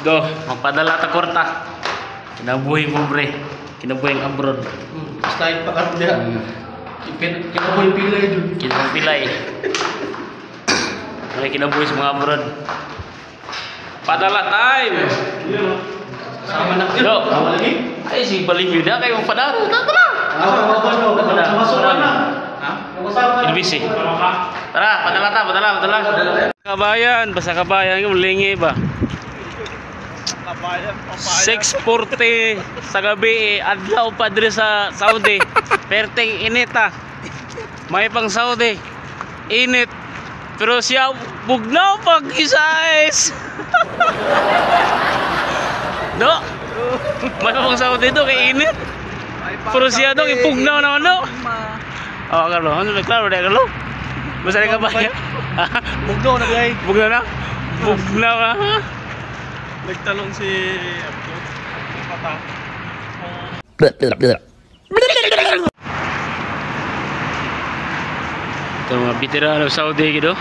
Go, magpadala ta kwarta. Kinabuhi mo bre. Kinabuhi ang abroad. Style pa karon diha. Kinabuhi pilay jud. Kinabuhi pilay. May kinabuhi sa mga abroad. Padala time. Sama na Go. Sama lagi. Ay si Balibyo na kayo padala. Tara. Masuk na. Ha? Ilbisi. Tara, padala. Kabayan, basta kabayan yung lingi ba? 6:40 sa gabi, adlaw pa diri sa Saudi. Perting init ah. May pang Saudi. Init. Pero siya bugnaw pag isais. Do. May pang Saudi do kay init. Pero siya do ipugnaw naman do. Oh, Carlo, ano klaro dai Carlo? Basta ka ba? Bugnaw na gay. Bugnaw na. Bugnaw na. Nagtalong si Abdo. Pata. Ito mga veterano Saudi gitu.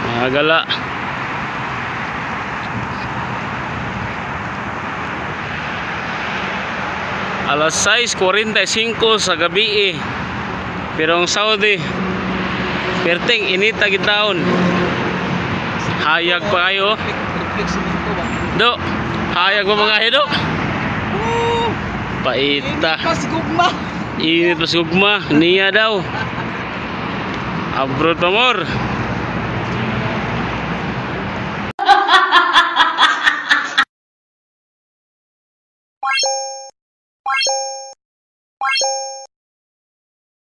Mga gala. Alas 6:45 sa gabi pero ang Saudi perting inita gitaon. Hayag pa kayo. Do, hayag pa mga hido. Paita. Init pas gugma. Niya daw. Abroad pa more.